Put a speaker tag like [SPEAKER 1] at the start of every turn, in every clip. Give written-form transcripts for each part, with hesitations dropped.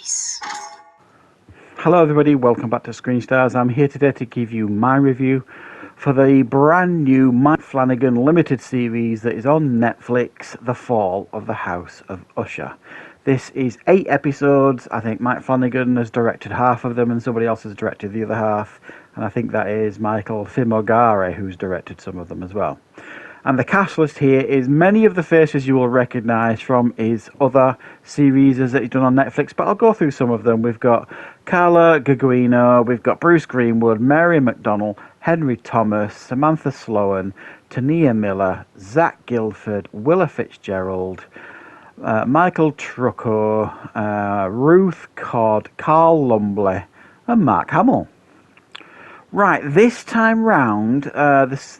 [SPEAKER 1] series.
[SPEAKER 2] Hello everybody, welcome back to Screenstars. I'm here today to give you my review for the brand new Mike Flanagan limited series that is on Netflix, The Fall of the House of Usher. This is 8 episodes. I think Mike Flanagan has directed half of them and somebody else has directed the other half. And I think that is Michael Fimogare who's directed some of them as well. And the cast list here is many of the faces you will recognise from his other series that he's done on Netflix, but I'll go through some of them. We've got Carla Gugino, we've got Bruce Greenwood, Mary McDonnell, Henry Thomas, Samantha Sloan, Tania Miller, Zach Gilford, Willa Fitzgerald, Michael Trucco, Ruth Codd, Carl Lumbly, and Mark Hamill. Right, this time round,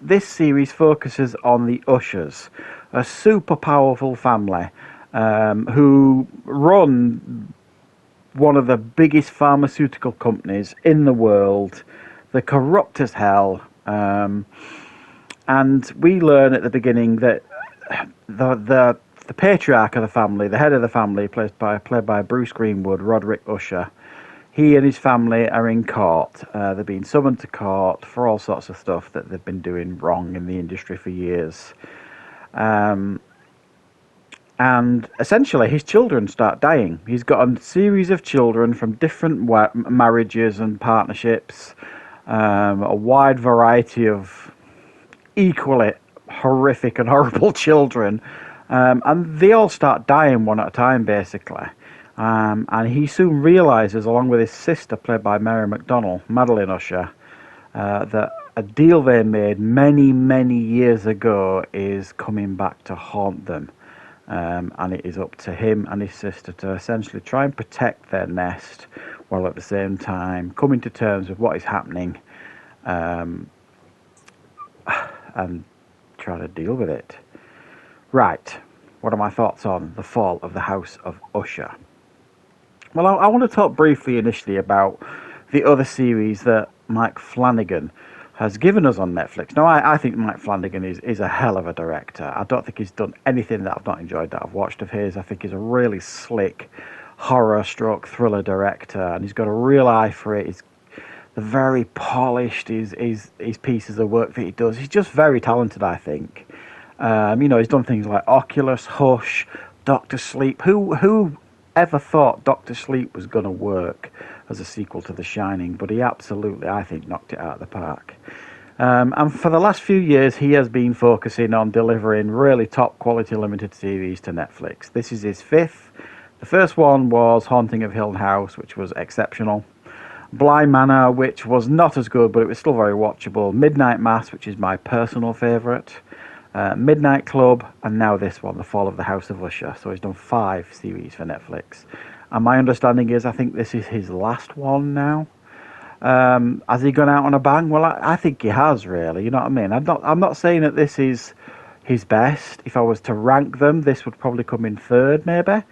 [SPEAKER 2] this series focuses on the Ushers, a super powerful family who run one of the biggest pharmaceutical companies in the world. They're corrupt as hell, and we learn at the beginning that the patriarch of the family, the head of the family, played by Bruce Greenwood, Roderick Usher. He and his family are in court. They've been summoned to court for all sorts of stuff that they've been doing wrong in the industry for years. And essentially, his children start dying. He's got a series of children from different marriages and partnerships, a wide variety of equally horrific and horrible children. And they all start dying one at a time, basically. And he soon realises, along with his sister, played by Mary McDonnell, Madeline Usher, that a deal they made many, many years ago is coming back to haunt them. And it is up to him and his sister to essentially try and protect their nest, while at the same time coming to terms with what is happening and try to deal with it. Right, what are my thoughts on The Fall of the House of Usher? Well, I want to talk briefly initially about the other series that Mike Flanagan has given us on Netflix. Now, I think Mike Flanagan is a hell of a director. I don't think he's done anything that I've not enjoyed that I've watched of his. I think he's a really slick horror-stroke thriller director, and he's got a real eye for it. He's very polished, his pieces of work that he does. He's just very talented, I think. He's done things like Oculus, Hush, Doctor Sleep. Who ever thought Doctor Sleep was going to work as a sequel to The Shining? But he absolutely, I think, knocked it out of the park. And for the last few years, he has been focusing on delivering really top quality limited series to Netflix. This is his 5th. The first one was Haunting of Hill House, which was exceptional. Bly Manor, which was not as good, but it was still very watchable. Midnight Mass, which is my personal favourite. Midnight Club, and now this one, The Fall of the House of Usher. So he's done 5 series for Netflix. And my understanding is I think this is his last one now. Has he gone out on a bang? Well, I think he has, really. You know what I mean? I'm not saying that this is his best. If I was to rank them, this would probably come in 3rd, maybe.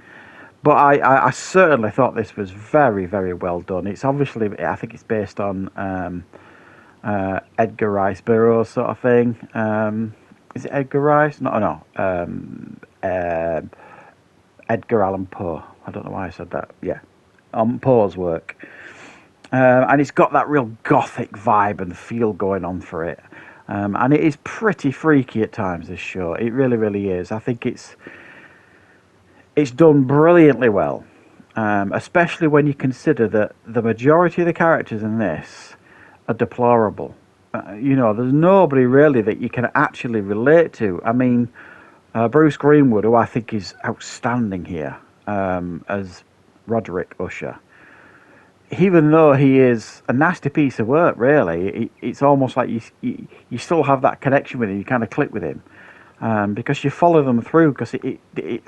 [SPEAKER 2] But I certainly thought this was very, very well done. It's obviously, I think it's based on Edgar Rice Burroughs sort of thing. Is it Edgar Rice? No. Edgar Allan Poe. I don't know why I said that. Yeah. Poe's work. And it's got that real gothic vibe and feel going on for it. And it is pretty freaky at times, this show. It really, really is. I think it's done brilliantly well. Especially when you consider that the majority of the characters in this are deplorable. There's nobody really that you can actually relate to. I mean, Bruce Greenwood, who I think is outstanding here as Roderick Usher, even though he is a nasty piece of work, really, it's almost like you still have that connection with him. You kind of click with him because you follow them through. Because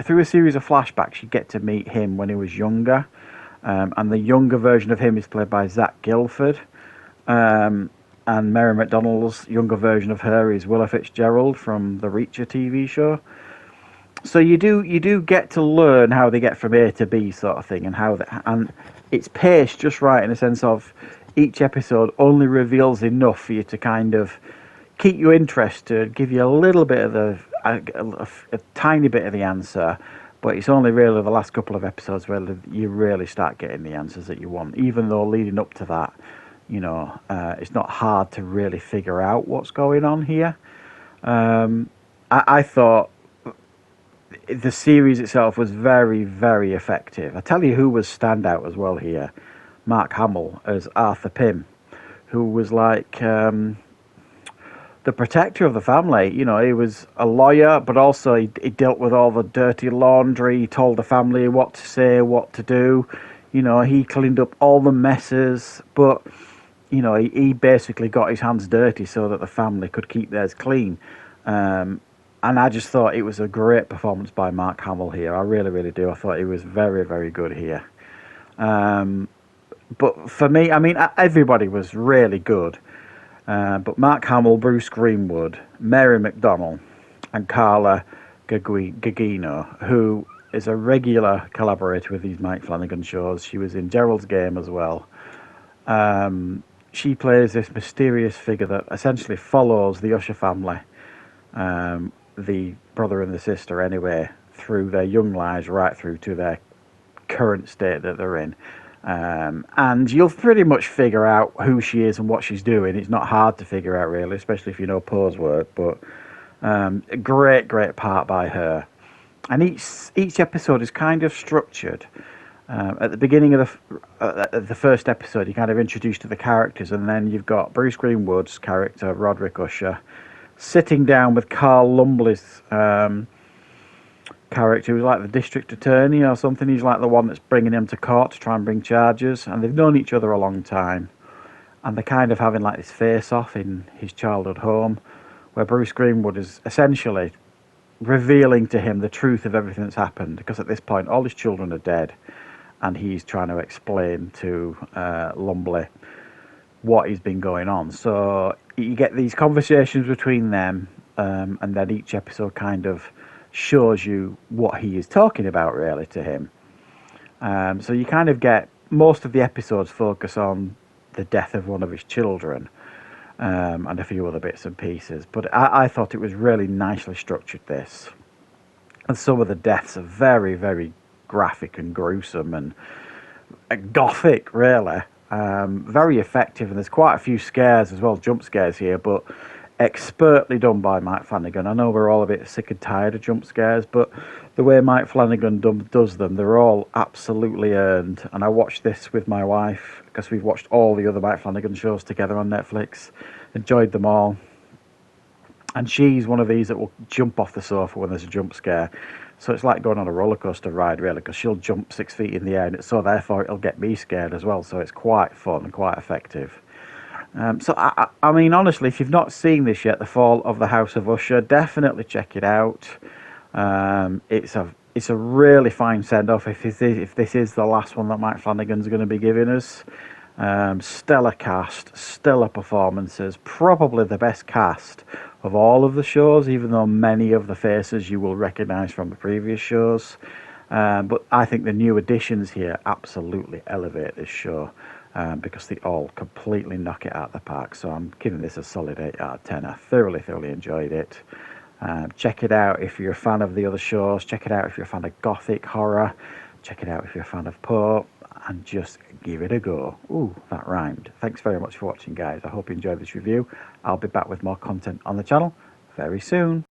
[SPEAKER 2] through a series of flashbacks, you get to meet him when he was younger, and the younger version of him is played by Zach Gilford. And Mary McDonnell's younger version of her is Willa Fitzgerald from the Reacher TV show. So you do get to learn how they get from A to B sort of thing, and it's paced just right in the sense of each episode only reveals enough for you to kind of keep you interested, give you a little bit of a tiny bit of the answer, But it's only really the last couple of episodes where you really start getting the answers that you want. Even though leading up to that, it's not hard to really figure out what's going on here. I thought the series itself was very, very effective. I tell you who was standout as well here. Mark Hamill as Arthur Pym, who was like the protector of the family. He was a lawyer, but also he dealt with all the dirty laundry. He told the family what to say, what to do. He cleaned up all the messes, but he basically got his hands dirty so that the family could keep theirs clean. And I just thought it was a great performance by Mark Hamill here. I really, really do. I thought he was very, very good here. But for me, I mean, everybody was really good. But Mark Hamill, Bruce Greenwood, Mary McDonnell, and Carla Gugino, who is a regular collaborator with these Mike Flanagan shows. She was in Gerald's Game as well. She plays this mysterious figure that essentially follows the Usher family, the brother and the sister anyway, through their young lives right through to their current state that they're in. And you'll pretty much figure out who she is and what she's doing. It's not hard to figure out, really, especially if you know Poe's work. But a great, great part by her. And each episode is kind of structured. At the beginning of the first episode, you're kind of introduced to the characters, and then you've got Bruce Greenwood's character, Roderick Usher, sitting down with Carl Lumley's character, who's like the district attorney or something. He's like the one that's bringing him to court to try and bring charges, and they've known each other a long time, and they're kind of having like this face-off in his childhood home, where Bruce Greenwood is essentially revealing to him the truth of everything that's happened, because at this point all his children are dead, and he's trying to explain to Lumley what has been going on. So you get these conversations between them, and then each episode kind of shows you what he is talking about, really, to him. So you kind of get most of the episodes focus on the death of one of his children, and a few other bits and pieces. But I thought it was really nicely structured, this. And some of the deaths are very, very graphic and gruesome and gothic, really. Very effective, and there's quite a few scares as well, jump scares here, but expertly done by Mike Flanagan. I know we're all a bit sick and tired of jump scares, but the way Mike Flanagan does them, they're all absolutely earned. And I watched this with my wife, because we've watched all the other Mike Flanagan shows together on Netflix, enjoyed them all. And she's one of these that will jump off the sofa when there's a jump scare. So it's like going on a roller coaster ride, really, because she'll jump 6 feet in the air, and so therefore it'll get me scared as well. So it's quite fun and quite effective. So I mean, honestly, if you've not seen this yet, The Fall of the House of Usher, definitely check it out. It's a really fine send off if this is the last one that Mike Flanagan's going to be giving us. Stellar cast, stellar performances, probably the best cast of all of the shows, even though many of the faces you will recognise from the previous shows. But I think the new additions here absolutely elevate this show, because they all completely knock it out of the park. So I'm giving this a solid 8 out of 10. I thoroughly enjoyed it. Check it out if you're a fan of the other shows. Check it out if you're a fan of gothic horror. Check it out if you're a fan of Poe. And just give it a go. Ooh, that rhymed. Thanks very much for watching, guys. I hope you enjoyed this review. I'll be back with more content on the channel very soon.